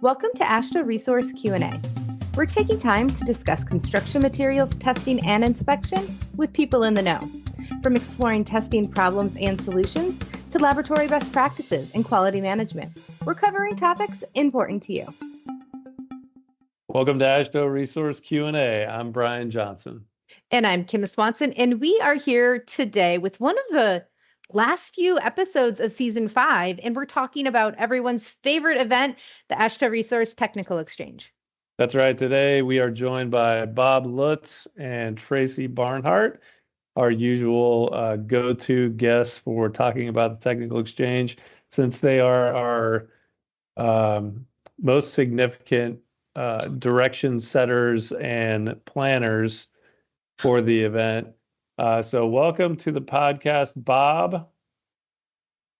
Welcome to AASHTO Resource Q&A. We're taking time to discuss construction materials testing and inspection with people in the know. From exploring testing problems and solutions to laboratory best practices and quality management, we're covering topics important to you. Welcome to AASHTO Resource Q&A. I'm Brian Johnson. And I'm Kim Swanson, and we are here today with one of the last few episodes of season 5, and we're talking about everyone's favorite event, the AASHTO Resource Technical Exchange. That's right. Today we are joined by Bob Lutz and Tracy Barnhart, our usual go-to guests for talking about the technical exchange, since they are our most significant direction setters and planners for the event. So welcome to the podcast, Bob.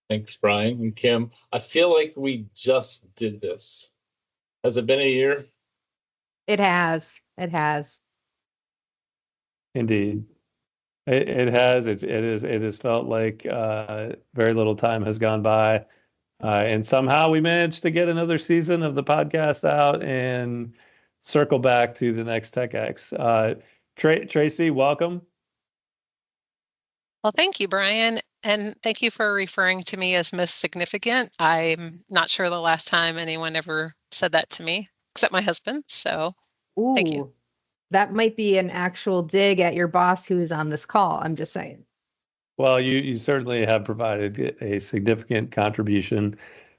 Thanks, Brian and Kim. I feel like we just did this. Has it been a year? It has. It has. Indeed. It has. It has felt like very little time has gone by. And somehow we managed to get another season of the podcast out and circle back to the next TechX. Tracy, welcome. Well, thank you, Brian. And thank you for referring to me as most significant. I'm not sure the last time anyone ever said that to me, except my husband. So thank you. That might be an actual dig at your boss who's on this call. I'm just saying. Well, you certainly have provided a significant contribution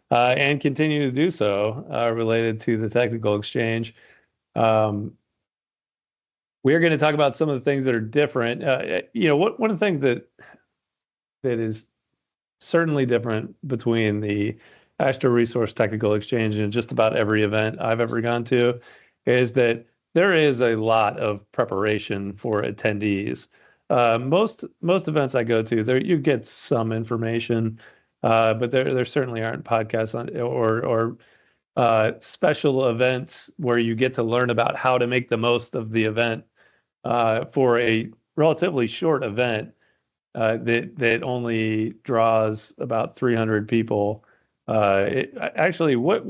and continue to do so related to the technical exchange. We're going to talk about some of the things that are different. One of the things that is certainly different between the AASHTO Resource Technical Exchange and just about every event I've ever gone to is that there is a lot of preparation for attendees. Most events I go to, there you get some information, but there certainly aren't podcasts on or special events where you get to learn about how to make the most of the event for a relatively short event that only draws about 300 people. Actually, what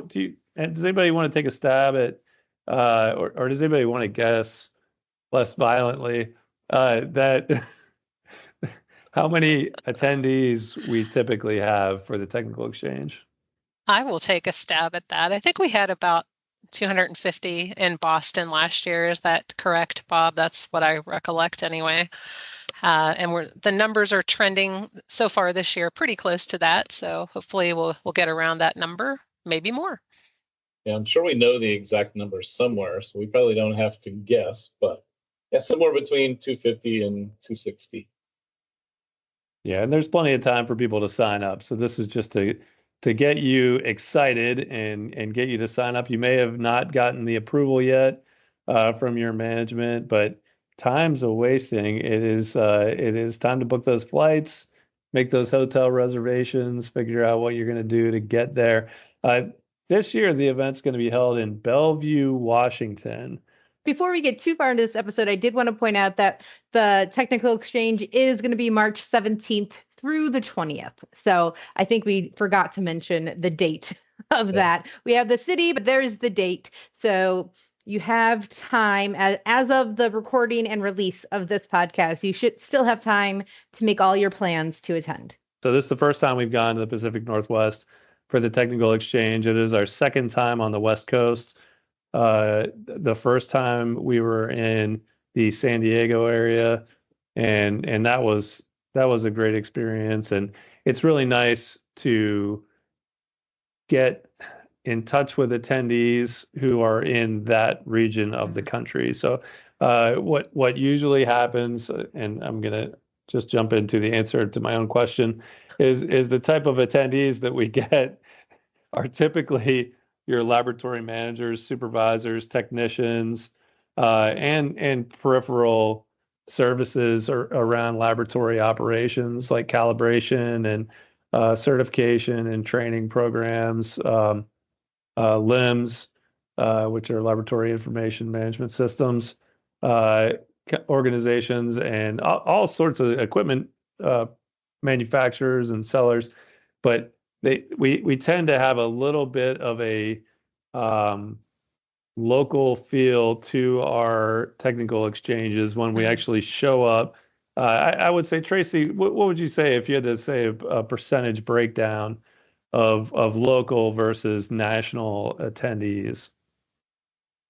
do you? And does anybody want to take a stab at, or does anybody want to guess less violently that how many attendees we typically have for the technical exchange? I will take a stab at that. I think we had about 250 in Boston last year. Is that correct, Bob? That's what I recollect anyway. And the numbers are trending so far this year pretty close to that. So hopefully we'll get around that number, maybe more. Yeah, I'm sure we know the exact number somewhere, so we probably don't have to guess, but yeah, somewhere between 250 and 260. Yeah, and there's plenty of time for people to sign up. So this is just to get you excited and get you to sign up. You may have not gotten the approval yet from your management, but time's a wasting. It is time to book those flights, make those hotel reservations, figure out what you're going to do to get there. This year, the event's going to be held in Bellevue, Washington. Before we get too far into this episode, I did want to point out that the technical exchange is going to be March 17th through the 20th. So I think we forgot to mention the date of that. We have the city, but there's the date. So you have time as of the recording and release of this podcast. You should still have time to make all your plans to attend. So this is the first time we've gone to the Pacific Northwest for the technical exchange. It is our second time on the West Coast. The first time we were in the San Diego area, and that was a great experience. And it's really nice to get in touch with attendees who are in that region of the country. So what usually happens, and I'm gonna just jump into the answer to my own question, is the type of attendees that we get are typically your laboratory managers, supervisors, technicians, and peripheral services around laboratory operations like calibration and certification and training programs, LIMS, which are laboratory information management systems, organizations, and all sorts of equipment manufacturers and sellers. But we tend to have a little bit of a local feel to our technical exchanges when we actually show up. I would say, Tracy, what would you say if you had to say a percentage breakdown of local versus national attendees?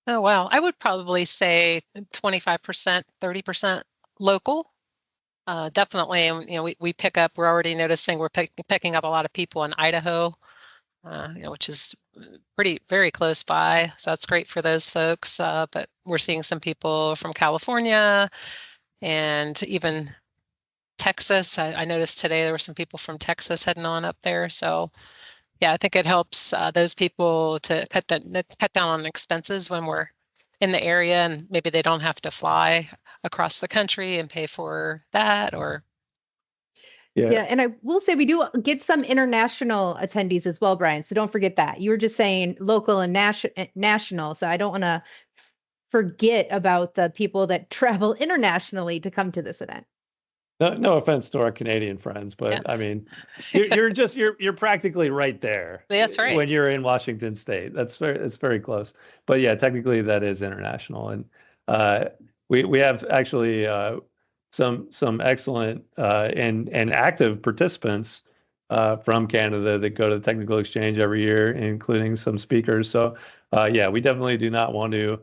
Oh, wow. I would probably say 25%, 30% local. Definitely, we pick up, we're already noticing we're picking up a lot of people in Idaho, which is very close by. So that's great for those folks. But we're seeing some people from California and even Texas. I noticed today there were some people from Texas heading on up there. So yeah, I think it helps those people to cut down on expenses when we're in the area, and maybe they don't have to fly across the country and pay for that. Or Yeah, and I will say we do get some international attendees as well, Brian. So don't forget that. You were just saying local and national. So I don't want to forget about the people that travel internationally to come to this event. No offense to our Canadian friends, but Yeah. I mean, you're practically right there. That's right. When you're in Washington State. It's very close. But yeah, technically that is international, and we have actually some excellent and active participants from Canada that go to the technical exchange every year, including some speakers. So yeah, we definitely do not want to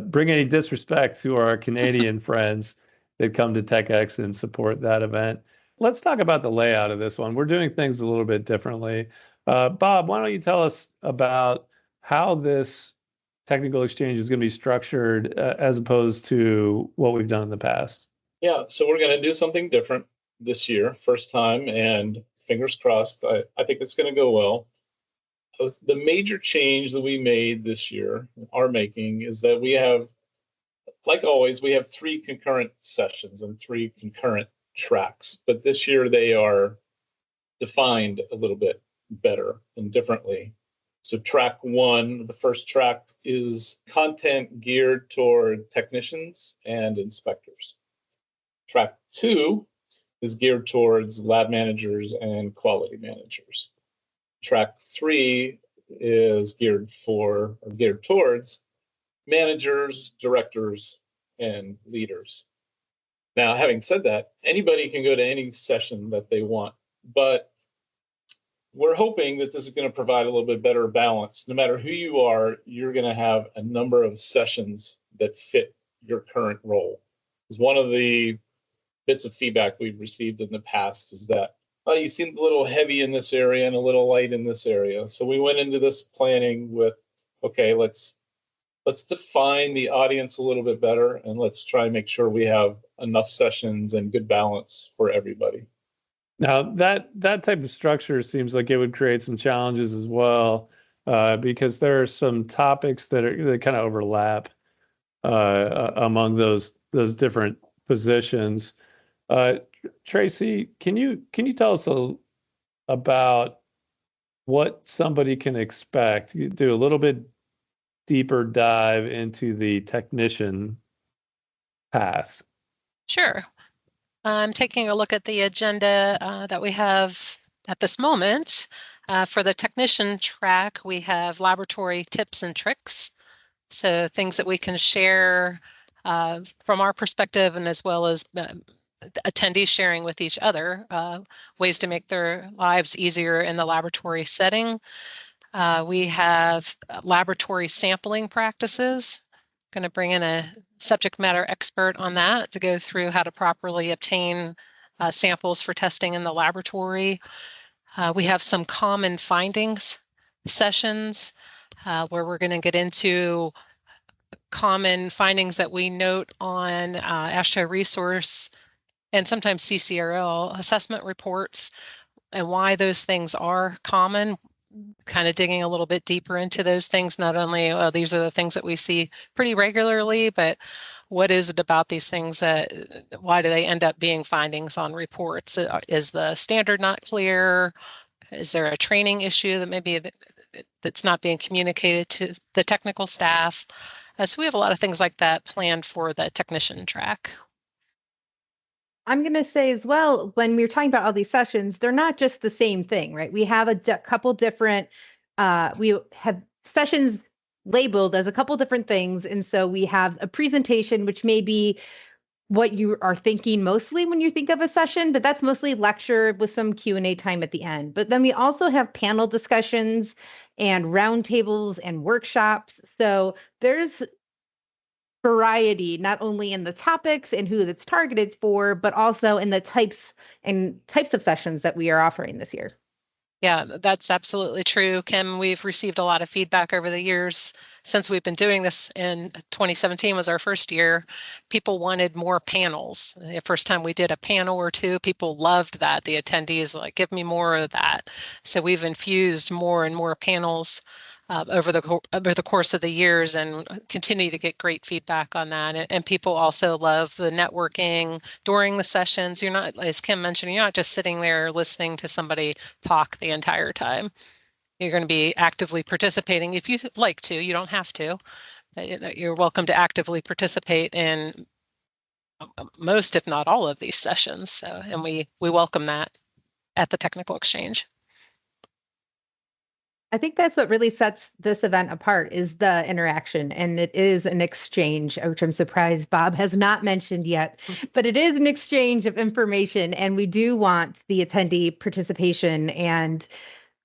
bring any disrespect to our Canadian friends that come to TechX and support that event. Let's talk about the layout of this one. We're doing things a little bit differently. Bob, why don't you tell us about how this technical exchange is going to be structured as opposed to what we've done in the past? Yeah, so we're going to do something different this year, first time, and fingers crossed. I think it's going to go well. So the major change that we made this year, are making, is that we have, like always, we have 3 concurrent sessions and 3 concurrent tracks, but this year they are defined a little bit better and differently. So track 1, the first track, is content geared toward technicians and inspectors. Track 2 is geared towards lab managers and quality managers. Track 3 is geared towards managers, directors, and leaders. Now, having said that, anybody can go to any session that they want, but we're hoping that this is going to provide a little bit better balance. No matter who you are, you're going to have a number of sessions that fit your current role. Because one of the bits of feedback we've received in the past is that, oh, you seemed a little heavy in this area and a little light in this area. So we went into this planning with, okay, let's define the audience a little bit better, and let's try and make sure we have enough sessions and good balance for everybody. Now that type of structure seems like it would create some challenges as well, because there are some topics that kind of overlap among those different positions. Tracy, can you tell us about what somebody can expect? You do a little bit deeper dive into the technician path. Sure. I'm taking a look at the agenda that we have at this moment. For the technician track, we have laboratory tips and tricks. So things that we can share from our perspective, and as well as attendees sharing with each other, ways to make their lives easier in the laboratory setting. We have laboratory sampling practices. Going to bring in a subject matter expert on that to go through how to properly obtain samples for testing in the laboratory. We have some common findings sessions where we're going to get into common findings that we note on AASHTO resource and sometimes CCRL assessment reports, and why those things are common, kind of digging a little bit deeper into those things. Not only these are the things that we see pretty regularly, but what is it about these things that, why do they end up being findings on reports? Is the standard not clear? Is there a training issue that maybe that's not being communicated to the technical staff? So we have a lot of things like that planned for the technician track. I'm going to say as well, when we're talking about all these sessions, they're not just the same thing, right? We have a couple different, we have sessions labeled as a couple different things. And so we have a presentation, which may be what you are thinking mostly when you think of a session, but that's mostly lecture with some Q&A time at the end. But then we also have panel discussions and roundtables and workshops. So there's variety, not only in the topics and who it's targeted for, but also in the types of sessions that we are offering this year. Yeah, that's absolutely true, Kim. We've received a lot of feedback over the years since we've been doing this. In 2017 was our first year. People wanted more panels. The first time we did a panel or two, people loved that. The attendees like, give me more of that. So we've infused more and more panels over the course of the years, and continue to get great feedback on that. And people also love the networking during the sessions. You're not, as Kim mentioned, you're not just sitting there listening to somebody talk the entire time. You're going to be actively participating if you like to. You don't have to. You're welcome to actively participate in most, if not all, of these sessions. So, and we welcome that at the Technical Exchange. I think that's what really sets this event apart is the interaction, and it is an exchange, which I'm surprised Bob has not mentioned yet, but it is an exchange of information, and we do want the attendee participation. And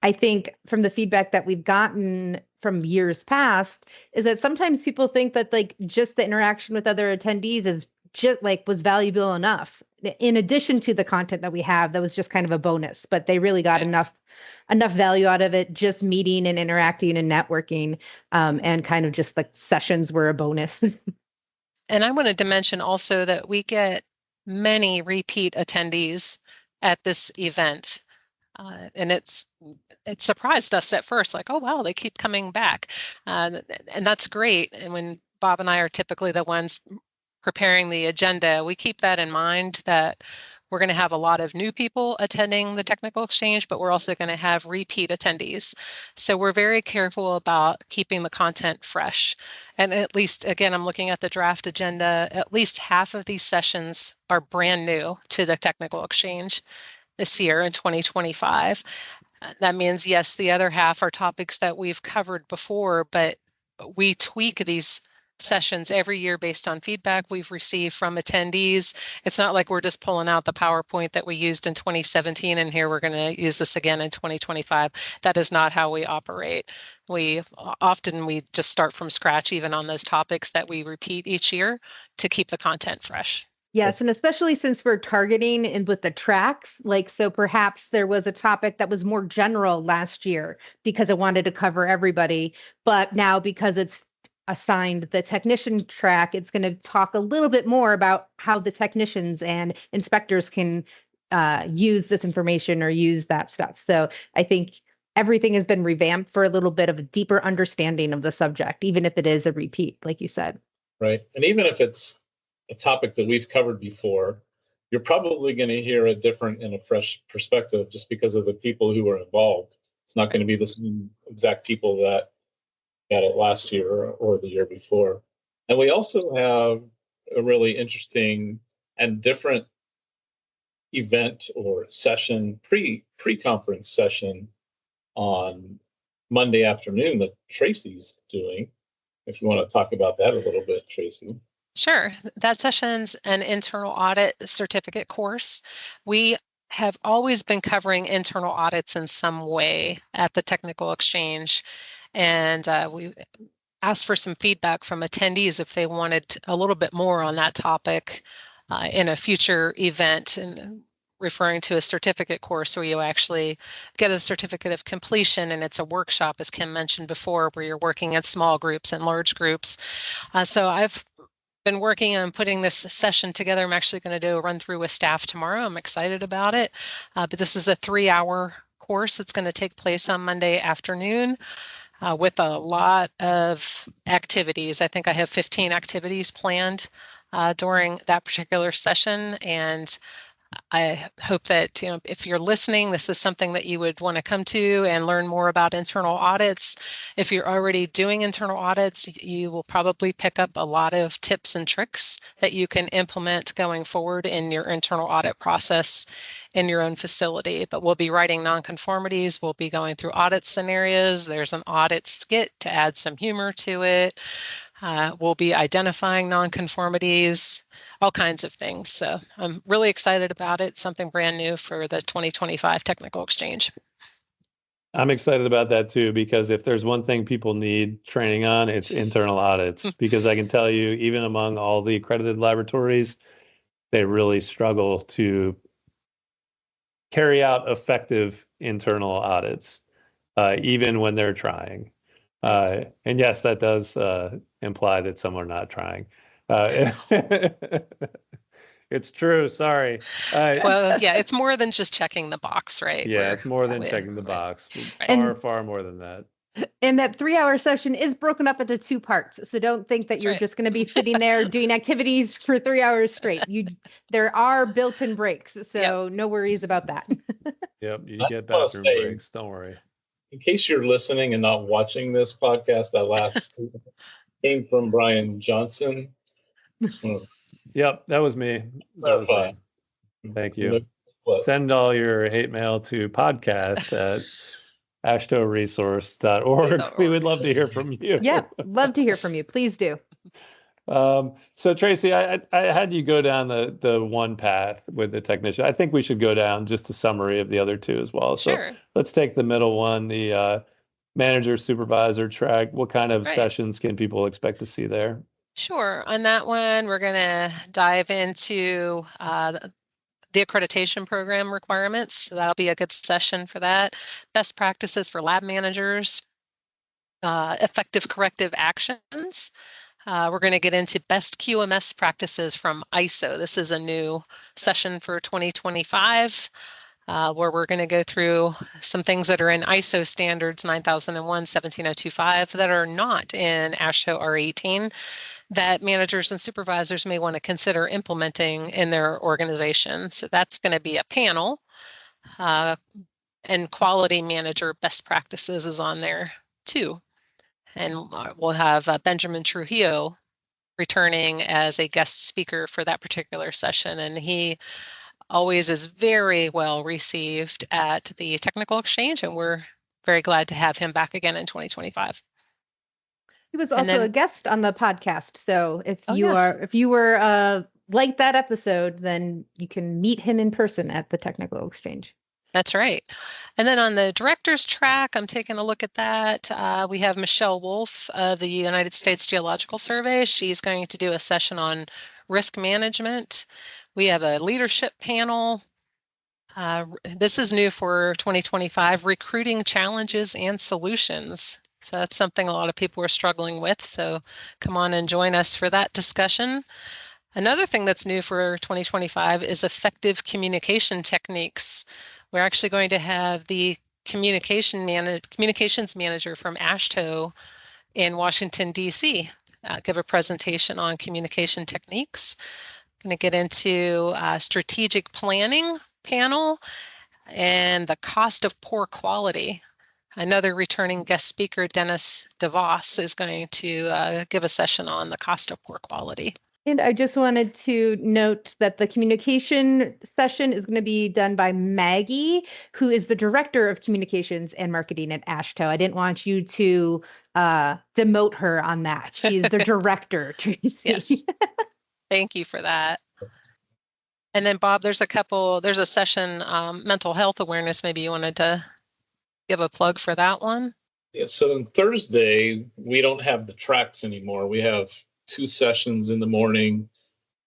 I think from the feedback that we've gotten from years past is that sometimes people think that like just the interaction with other attendees is just like was valuable enough in addition to the content that we have. That was just kind of a bonus, but they really got enough value out of it, just meeting and interacting and networking, and kind of just like sessions were a bonus. And I wanted to mention also that we get many repeat attendees at this event. And it surprised us at first, like, oh, wow, they keep coming back. And that's great. And when Bob and I are typically the ones preparing the agenda, we keep that in mind, that we're going to have a lot of new people attending the Technical Exchange, but we're also going to have repeat attendees. So we're very careful about keeping the content fresh. And at least, again, I'm looking at the draft agenda, at least half of these sessions are brand new to the Technical Exchange this year in 2025. That means, yes, the other half are topics that we've covered before, but we tweak these sessions every year based on feedback we've received from attendees. It's not like we're just pulling out the PowerPoint that we used in 2017 and here we're going to use this again in 2025. That is not how we operate. We just start from scratch, even on those topics that we repeat each year, to keep the content fresh. Yes, and especially since we're targeting and with the tracks, like, so perhaps there was a topic that was more general last year because it wanted to cover everybody, but now because it's assigned the technician track, it's going to talk a little bit more about how the technicians and inspectors can use this information or use that stuff. So I think everything has been revamped for a little bit of a deeper understanding of the subject, even if it is a repeat, like you said. Right. And even if it's a topic that we've covered before, you're probably going to hear a different and a fresh perspective just because of the people who are involved. It's not going to be the same exact people that got it last year or the year before. And we also have a really interesting and different event or session, pre-conference session on Monday afternoon that Tracy's doing. If you want to talk about that a little bit, Tracy. Sure. That session's an internal audit certificate course. We have always been covering internal audits in some way at the Technical Exchange. And we asked for some feedback from attendees if they wanted a little bit more on that topic in a future event, and referring to a certificate course where you actually get a certificate of completion, and it's a workshop, as Kim mentioned before, where you're working in small groups and large groups. So I've been working on putting this session together. I'm actually going to do a run through with staff tomorrow. I'm excited about it. But this is a 3-hour course that's going to take place on Monday afternoon with a lot of activities. I think I have 15 activities planned during that particular session. And I hope that, if you're listening, this is something that you would want to come to and learn more about internal audits. If you're already doing internal audits, you will probably pick up a lot of tips and tricks that you can implement going forward in your internal audit process in your own facility. But we'll be writing nonconformities. We'll be going through audit scenarios. There's an audit skit to add some humor to it. We'll be identifying nonconformities, all kinds of things. So I'm really excited about it. Something brand new for the 2025 Technical Exchange. I'm excited about that too, because if there's one thing people need training on, it's internal audits. Because I can tell you, even among all the accredited laboratories, they really struggle to carry out effective internal audits, even when they're trying. And yes, that does imply that some are not trying. It's true. Sorry. Well, yeah, it's more than just checking the box, right? Yeah, it's more than checking the box. And- Far more than that. And that 3-hour session is broken up into 2 parts. So don't think that That's you're right. just going to be sitting there doing activities for 3 hours straight. There are built-in breaks. So no worries about that. Yep, you I get just wanna bathroom say- breaks. Don't worry. In case you're listening and not watching this podcast, that last came from Brian Johnson. Yep, that was me. That was Clarify. me. Thank you. What? Send all your hate mail to podcast@ashtoresource.org. We would love to hear from you. Yeah, love to hear from you. Please do. So Tracy, I had you go down the one path with the technician. I think we should go down just a summary of the other two as well. Sure. So let's take the middle one, the manager supervisor track. What kind of Right. sessions can people expect to see there? Sure. On that one, we're going to dive into the accreditation program requirements. So that'll be a good session for that. Best practices for lab managers, effective corrective actions. We're going to get into best QMS practices from ISO. This is a new session for 2025. Where we're going to go through some things that are in ISO standards 9001, 17025 that are not in AASHTO R18 that managers and supervisors may want to consider implementing in their organization. So that's going to be a panel, and quality manager best practices is on there too. And we'll have Benjamin Trujillo returning as a guest speaker for that particular session. And he always is very well received at the Technical Exchange, and we're very glad to have him back again in 2025. He was also a guest on the podcast. So if you were like that episode, then you can meet him in person at the Technical Exchange. That's right. And then on the director's track, I'm taking a look at that. We have Michelle Wolf of the United States Geological Survey. She's going to do a session on risk management. We have a leadership panel. This is new for 2025, recruiting challenges and solutions. So that's something a lot of people are struggling with. So come on and join us for that discussion. Another thing that's new for 2025 is effective communication techniques. We're actually going to have the communications manager from AASHTO in Washington, D.C. Give a presentation on communication techniques. Going to get into strategic planning panel and the cost of poor quality. Another returning guest speaker, Dennis DeVos, is going to give a session on the cost of poor quality. And I just wanted to note that the communication session is going to be done by Maggie, who is the director of communications and marketing at AASHTO. I didn't want you to demote her on that. She is the director, Tracy. Yes. Thank you for that. And then Bob, there's a session, mental health awareness. Maybe you wanted to give a plug for that one. Yeah, so on Thursday, we don't have the tracks anymore. We have 2 sessions in the morning,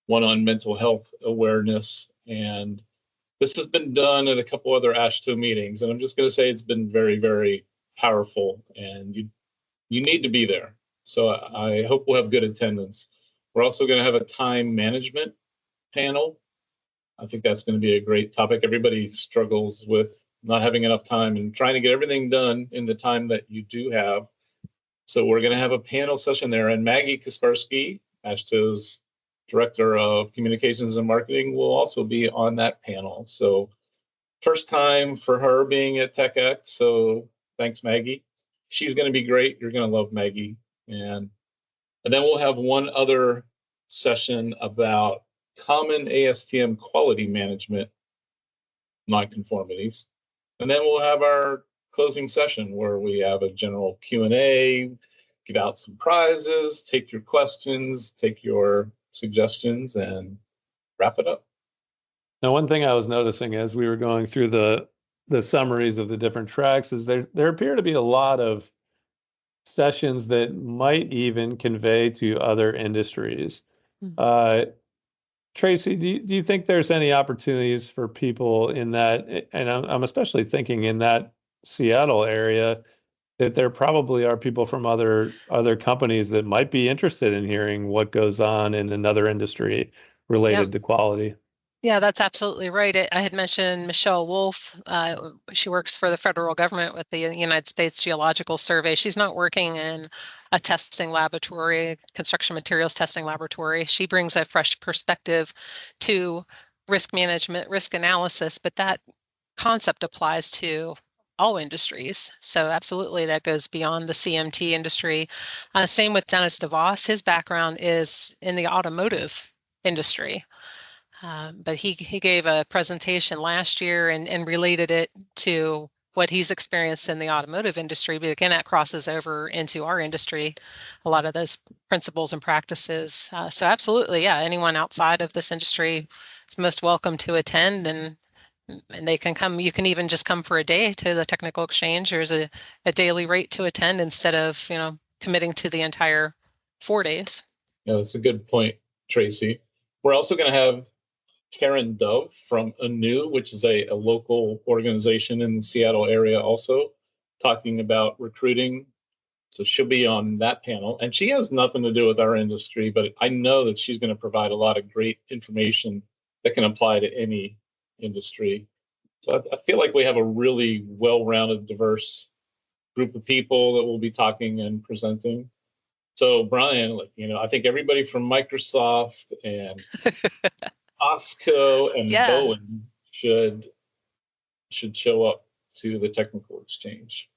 one on mental health awareness. And this has been done at a couple other AASHTO meetings. And I'm just going to say it's been very, very powerful. And you need to be there. So I hope we'll have good attendance. We're also going to have a time management panel. I think that's going to be a great topic. Everybody struggles with not having enough time and trying to get everything done in the time that you do have. So we're going to have a panel session there. And Maggie Kaspersky, AASHTO's Director of Communications and Marketing, will also be on that panel. So first time for her being at TechX. So thanks, Maggie. She's going to be great. You're going to love Maggie. And then we'll have one other session about common ASTM quality management nonconformities. And then we'll have our closing session where we have a general Q&A, give out some prizes, take your questions, take your suggestions, and wrap it up. Now, one thing I was noticing as we were going through the summaries of the different tracks is there appear to be a lot of sessions that might even convey to other industries. Tracy, do you think there's any opportunities for people in that, and I'm especially thinking in that Seattle area, that there probably are people from other companies that might be interested in hearing what goes on in another industry related to quality? Yeah, that's absolutely right. I had mentioned Michelle Wolf. She works for the federal government with the United States Geological Survey. She's not working in a testing laboratory, construction materials testing laboratory. She brings a fresh perspective to risk management, risk analysis, but that concept applies to all industries. So absolutely, that goes beyond the CMT industry. Same with Dennis DeVos. His background is in the automotive industry. But he gave a presentation last year and related it to what he's experienced in the automotive industry. But again, that crosses over into our industry, a lot of those principles and practices. So absolutely, yeah, anyone outside of this industry is most welcome to attend, and they can come. You can even just come for a day to the technical exchange. There's a daily rate to attend instead of committing to the entire 4 days. Yeah, that's a good point, Tracy. We're also going to have Karen Dove from ANEW, which is a local organization in the Seattle area, also talking about recruiting. So she'll be on that panel, and she has nothing to do with our industry, but I know that she's going to provide a lot of great information that can apply to any industry. So I feel like we have a really well-rounded, diverse group of people that will be talking and presenting. So Brian, I think everybody from Microsoft and AASHTO and Bowen should show up to the technical exchange.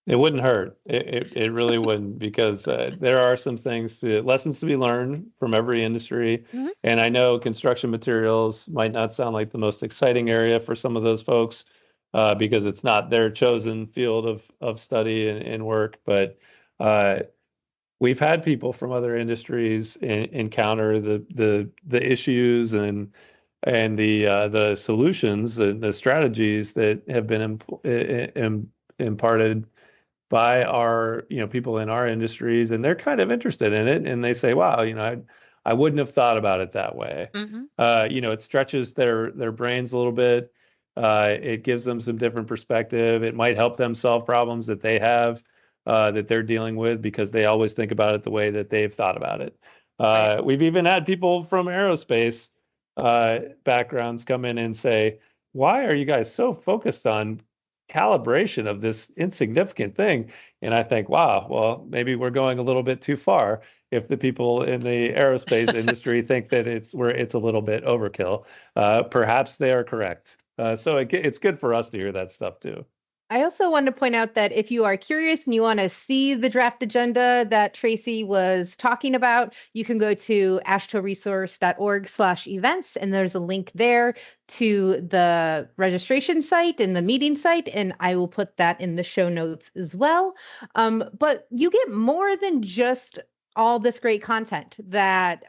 It wouldn't hurt. It really wouldn't, because there are some lessons to be learned from every industry. Mm-hmm. And I know construction materials might not sound like the most exciting area for some of those folks because it's not their chosen field of study and work. But we've had people from other industries encounter the issues and the solutions and the strategies that have been imparted by our people in our industries, and they're kind of interested in it, and they say, wow, I wouldn't have thought about it that way. Mm-hmm. It stretches their brains a little bit. It gives them some different perspective. It might help them solve problems that they have that they're dealing with, because they always think about it the way that they've thought about it. Right. We've even had people from aerospace backgrounds come in and say, why are you guys so focused on calibration of this insignificant thing? And I think, wow, well, maybe we're going a little bit too far if the people in the aerospace industry think that it's a little bit overkill. Perhaps they are correct. So it's good for us to hear that stuff too. I also want to point out that if you are curious and you want to see the draft agenda that Tracy was talking about, you can go to ashtoresource.org/events, and there's a link there to the registration site and the meeting site, and I will put that in the show notes as well. But you get more than just all this great content that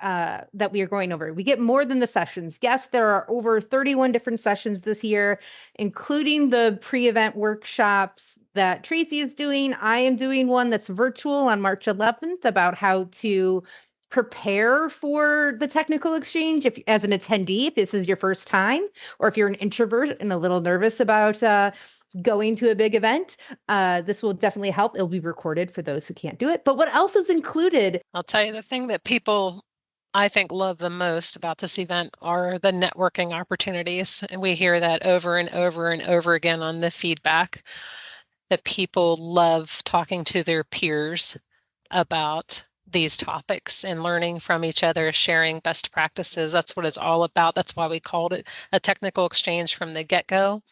we are going over. We get more than the sessions. Yes, there are over 31 different sessions this year, including the pre-event workshops that Tracy is doing. I am doing one that's virtual on March 11th about how to prepare for the technical exchange as an attendee, if this is your first time, or if you're an introvert and a little nervous about going to a big event. This will definitely help. It'll be recorded for those who can't do it. But what else is included? I'll tell you, the thing that people, I think, love the most about this event are the networking opportunities. And we hear that over and over and over again on the feedback, that people love talking to their peers about these topics and learning from each other, sharing best practices. That's what it's all about. That's why we called it a technical exchange from the get-go.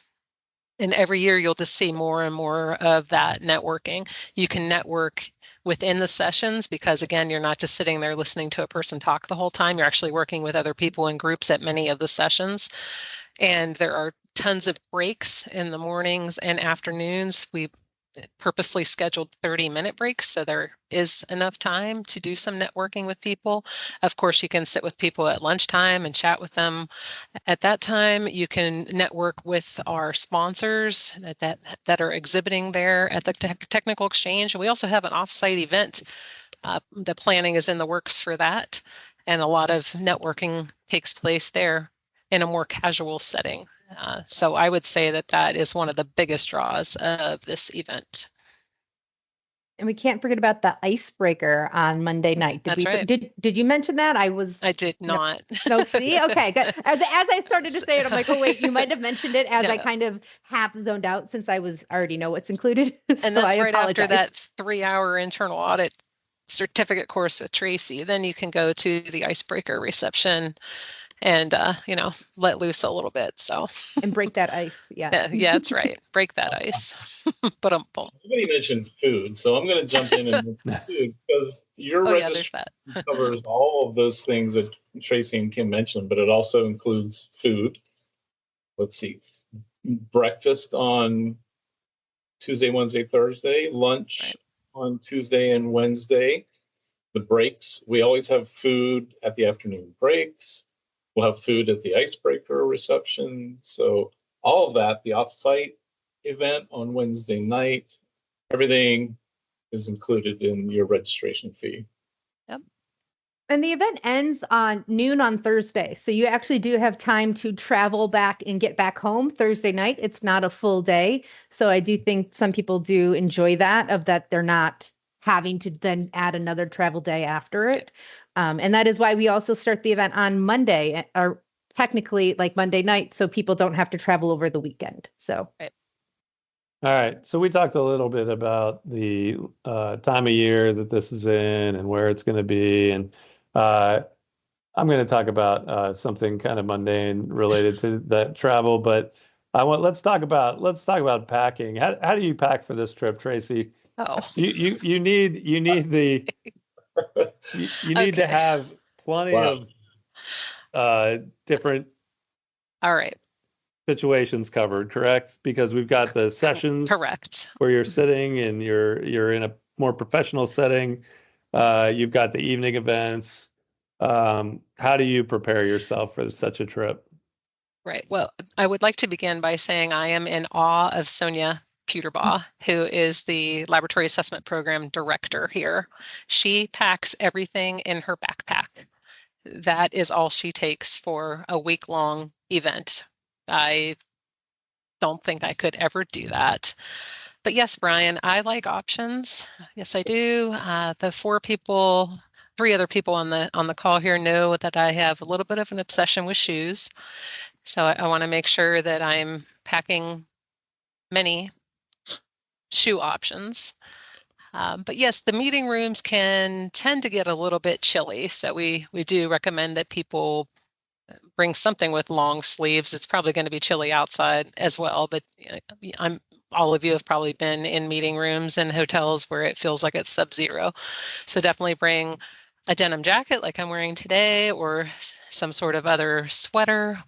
And every year you'll just see more and more of that networking. You can network within the sessions because, again, you're not just sitting there listening to a person talk the whole time. You're actually working with other people in groups at many of the sessions. And there are tons of breaks in the mornings and afternoons. We purposely scheduled 30-minute breaks, so there is enough time to do some networking with people. Of course, you can sit with people at lunchtime and chat with them. At that time, you can network with our sponsors that are exhibiting there at the technical exchange. We also have an offsite event. The planning is in the works for that, and a lot of networking takes place there in a more casual setting. So I would say that is one of the biggest draws of this event. And we can't forget about the icebreaker on Monday night. That's right. Did you mention that? I did not. No, see? Okay, good. As I started to say it, I'm like, oh wait, you might have mentioned it as I kind of half zoned out since I already know what's included. And so that's I right apologize. after that 3-hour internal audit certificate course with Tracy. Then you can go to the icebreaker reception and let loose a little bit. So and break that ice. Yeah. Yeah, that's right. Break that ice. But Somebody mentioned food, so I'm going to jump in and food because your registration covers all of those things that Tracy and Kim mentioned, but it also includes food. Let's see, breakfast on Tuesday, Wednesday, Thursday, lunch on Tuesday and Wednesday. The breaks, we always have food at the afternoon breaks. We'll have food at the icebreaker reception. So all of that, the offsite event on Wednesday night, everything is included in your registration fee. Yep. And the event ends on noon on Thursday. So you actually do have time to travel back and get back home Thursday night. It's not a full day. So I do think some people do enjoy that they're not having to then add another travel day after it. And that is why we also start the event on Monday, or technically like Monday night, so people don't have to travel over the weekend. So. Right. All right. So we talked a little bit about the time of year that this is in and where it's going to be. And I'm going to talk about something kind of mundane related to that travel. But let's talk about packing. How do you pack for this trip, Tracy? Oh, you need the you need to have plenty of different all right situations covered, correct? Because we've got the sessions correct where you're sitting and you're in a more professional setting. You've got the evening events. How do you prepare yourself for such a trip? Right. Well, I would like to begin by saying I am in awe of Sonia Puterbaugh, who is the Laboratory Assessment Program Director here. She packs everything in her backpack. That is all she takes for a week-long event. I don't think I could ever do that. But yes, Brian, I like options. Yes, I do. The 3 other people on the call here know that I have a little bit of an obsession with shoes. So I want to make sure that I'm packing many shoe options. But yes, the meeting rooms can tend to get a little bit chilly. So we do recommend that people bring something with long sleeves. It's probably going to be chilly outside as well, but all of you have probably been in meeting rooms and hotels where it feels like it's sub-zero. So definitely bring a denim jacket like I'm wearing today, or some sort of other sweater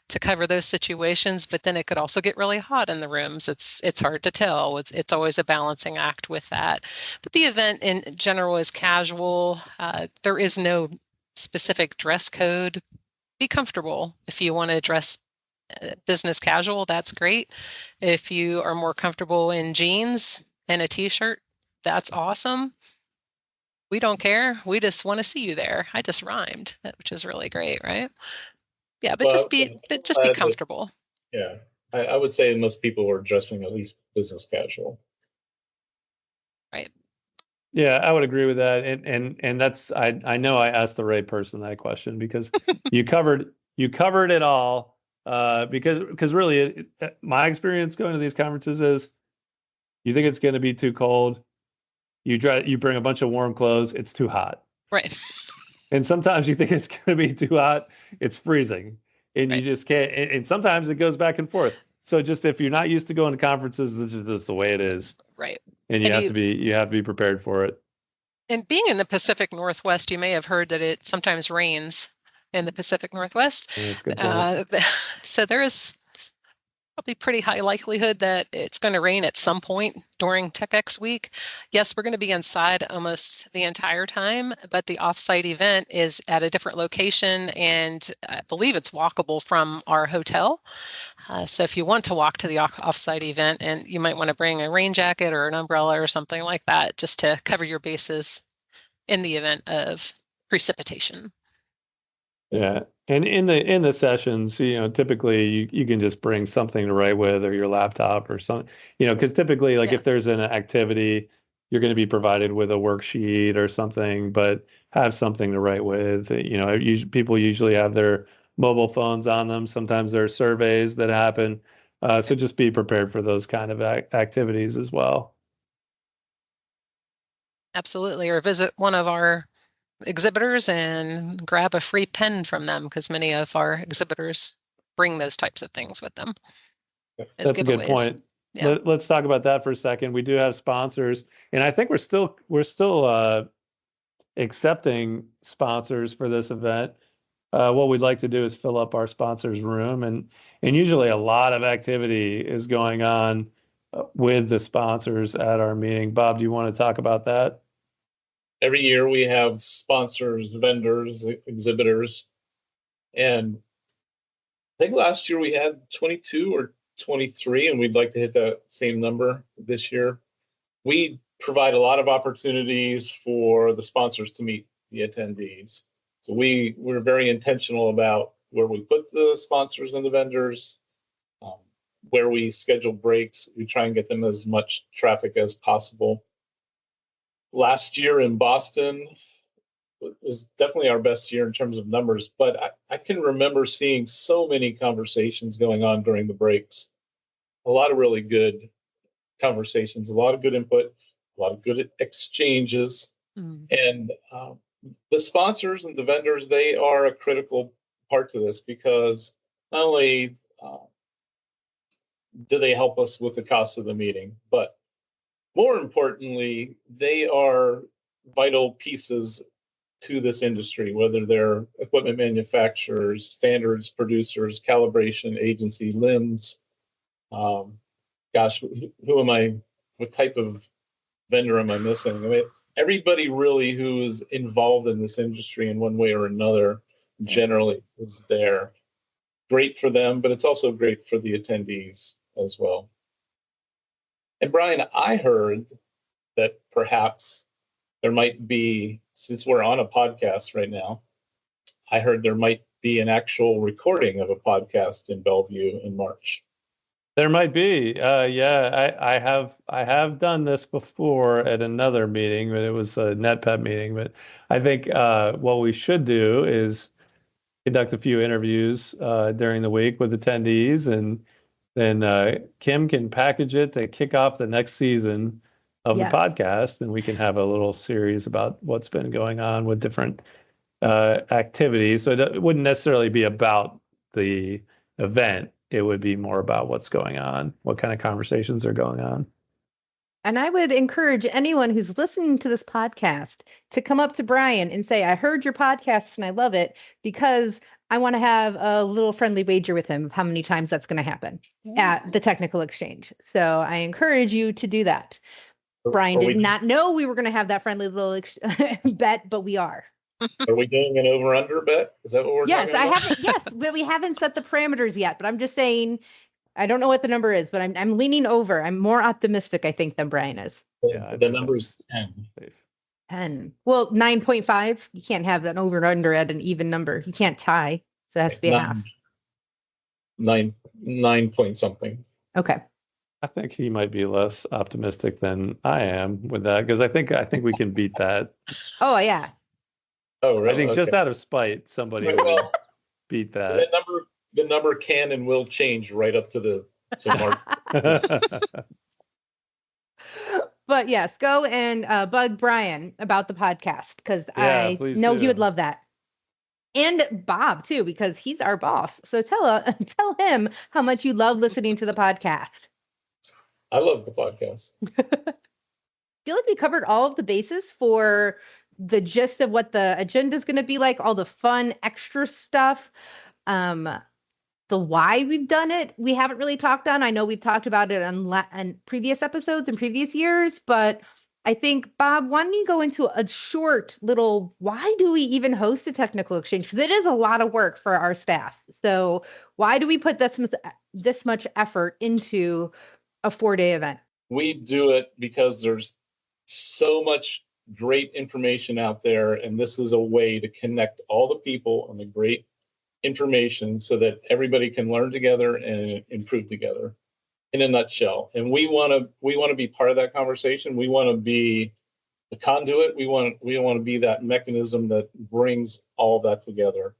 to cover those situations. But then it could also get really hot in the rooms. It's hard to tell. It's always a balancing act with that. But the event in general is casual. There is no specific dress code. Be comfortable. If you want to dress business casual, that's great. If you are more comfortable in jeans and a t-shirt, that's awesome. We don't care. We just want to see you there. I just rhymed, which is really great, right? Yeah, but just be comfortable. I would say most people are dressing at least business casual. Right. Yeah, I would agree with that. And that's I know I asked the right person that question because you covered it all. Because really my experience going to these conferences is you think it's going to be too cold, You bring a bunch of warm clothes, it's too hot. Right. And sometimes you think it's going to be too hot, it's freezing, and you Right. just can't. And sometimes it goes back and forth. So just if you're not used to going to conferences, this is just the way it is, Right. and you have to be prepared for it. And being in the Pacific Northwest, you may have heard that it sometimes rains in the Pacific Northwest. That's a good point. So there is probably pretty high likelihood that it's going to rain at some point during TechX week. Yes, we're going to be inside almost the entire time, but the offsite event is at a different location, and I believe it's walkable from our hotel. So if you want to walk to the offsite event, and you might want to bring a rain jacket or an umbrella or something like that, just to cover your bases in the event of precipitation. Yeah. And in the sessions, typically you can just bring something to write with, or your laptop or something, because typically, like, Yeah. if there's an activity, you're going to be provided with a worksheet or something, but have something to write with. People usually have their mobile phones on them. Sometimes there are surveys that happen. So just be prepared for those kind of activities as well. Absolutely. Or visit one of our exhibitors and grab a free pen from them, because many of our exhibitors bring those types of things with them as That's a good giveaways. point. Yeah. Let's talk about that for a second. We do have sponsors, and I think we're still accepting sponsors for this event. What we'd like to do is fill up our sponsors room, and usually a lot of activity is going on with the sponsors at our meeting. Bob, do you want to talk about that? Every year we have sponsors, vendors, exhibitors, and I think last year we had 22 or 23, and we'd like to hit that same number this year. We provide a lot of opportunities for the sponsors to meet the attendees. So we're very intentional about where we put the sponsors and the vendors, where we schedule breaks. We try and get them as much traffic as possible. Last year in Boston was definitely our best year in terms of numbers, but I can remember seeing so many conversations going on during the breaks. A lot of really good conversations, a lot of good input, a lot of good exchanges. And the sponsors and the vendors, they are a critical part to this, because not only do they help us with the cost of the meeting, but more importantly, they are vital pieces to this industry, whether they're equipment manufacturers, standards producers, calibration agency, LIMS. Gosh, who am I? What type of vendor am I missing? I mean, everybody really who is involved in this industry in one way or another generally is there. Great for them, but it's also great for the attendees as well. And Brian, I heard that perhaps there might be, since we're on a podcast right now, I heard there might be an actual recording of a podcast in Bellevue in March. There might be. Yeah, I have done this before at another meeting, but it was a NetPet meeting. But I think what we should do is conduct a few interviews during the week with attendees, and then Kim can package it to kick off the next season of the podcast, and we can have a little series about what's been going on with different activities. So it wouldn't necessarily be about the event. It would be more about what's going on, what kind of conversations are going on. And I would encourage anyone who's listening to this podcast to come up to Brian and say, I heard your podcast and I love it, because I want to have a little friendly wager with him of how many times that's going to happen at the technical exchange. So I encourage you to do that. Brian did not know we were going to have that friendly little bet, but we are. Are we doing an over-under bet? Is that what we're talking about? Yes, but we haven't set the parameters yet. But I'm just saying, I don't know what the number is, but I'm leaning over. I'm more optimistic, I think, than Brian is. Yeah, the number is 10. 10. Well, 9.5. You can't have an over under at an even number. You can't tie. So it has to be a half. 9 point something. Okay. I think he might be less optimistic than I am with that, because I think we can beat that. Oh yeah. Oh really? I think just out of spite, somebody will beat that. The number can and will change right up to March. But yes, go and bug Brian about the podcast because Yeah, I please know he would do. love that. And Bob too, because he's our boss. So tell him how much you love listening to the podcast. I love the podcast. I feel like we covered all of the bases for the gist of what the agenda is going to be like, all the fun extra stuff. The why we've done it, we haven't really talked on. I know we've talked about it on previous episodes in previous years, but I think, Bob, why don't you go into a short little, why do we even host a technical exchange? Because it is a lot of work for our staff. So why do we put this much effort into a 4-day event? We do it because there's so much great information out there, and this is a way to connect all the people and the great information so that everybody can learn together and improve together in a nutshell. And we want to be part of that conversation. We want to be the conduit. We want to be that mechanism that brings all that together.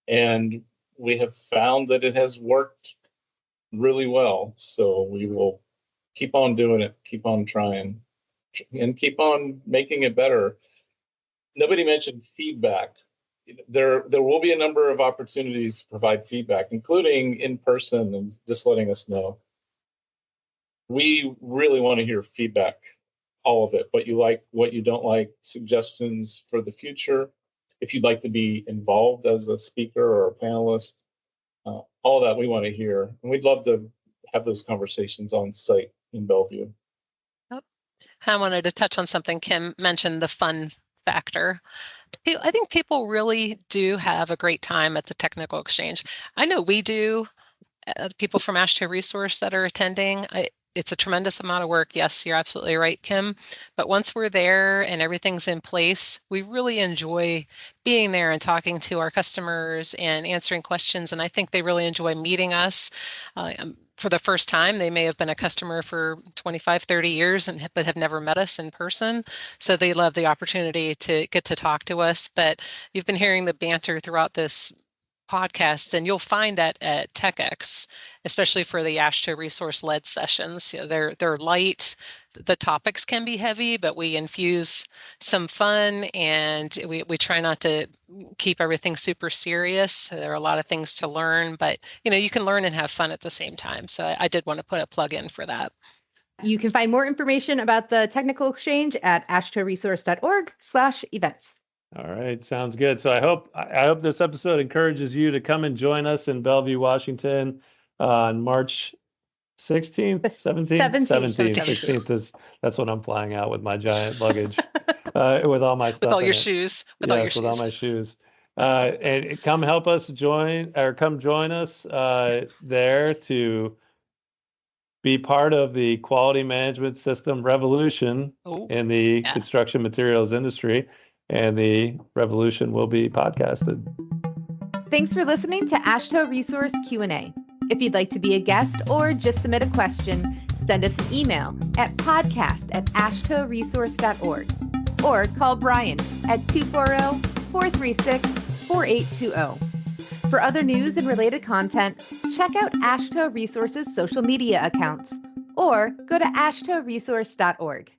And we have found that it has worked really well. So we will keep on doing it, keep on trying, and keep on making it better. Nobody mentioned feedback. There will be a number of opportunities to provide feedback, including in person and just letting us know. We really want to hear feedback, all of it, what you like, what you don't like, suggestions for the future. If you'd like to be involved as a speaker or a panelist, all that we want to hear. And we'd love to have those conversations on site in Bellevue. I wanted to touch on something Kim mentioned, the fun factor. I think people really do have a great time at the technical exchange. I know we do. People from AASHTO Resource that are attending, it's a tremendous amount of work. Yes, you're absolutely right, Kim. But once we're there and everything's in place, we really enjoy being there and talking to our customers and answering questions. And I think they really enjoy meeting us. For the first time, they may have been a customer for 25, 30 years, but have never met us in person. So they love the opportunity to get to talk to us. But you've been hearing the banter throughout this podcast, and you'll find that at TechX, especially for the AASHTO resource-led sessions. You know, they're light. The topics can be heavy, but we infuse some fun, and we try not to keep everything super serious. There are a lot of things to learn, but you can learn and have fun at the same time. So I did want to put a plug in for that. You can find more information about the technical exchange at ashtoresource.org/events. All right, sounds good. So I hope this episode encourages you to come and join us in Bellevue, Washington on March 16th, 17th, 16th that's when I'm flying out with my giant luggage, with all my stuff. With all your shoes. With all my shoes. And come help us come join us there to be part of the quality management system revolution in the construction materials industry. And the revolution will be podcasted. Thanks for listening to AASHTO Resource Q&A. If you'd like to be a guest or just submit a question, send us an email at podcast@ashtoresource.org or call Brian at 240-436-4820. For other news and related content, check out AASHTO Resource's social media accounts or go to ashtoresource.org.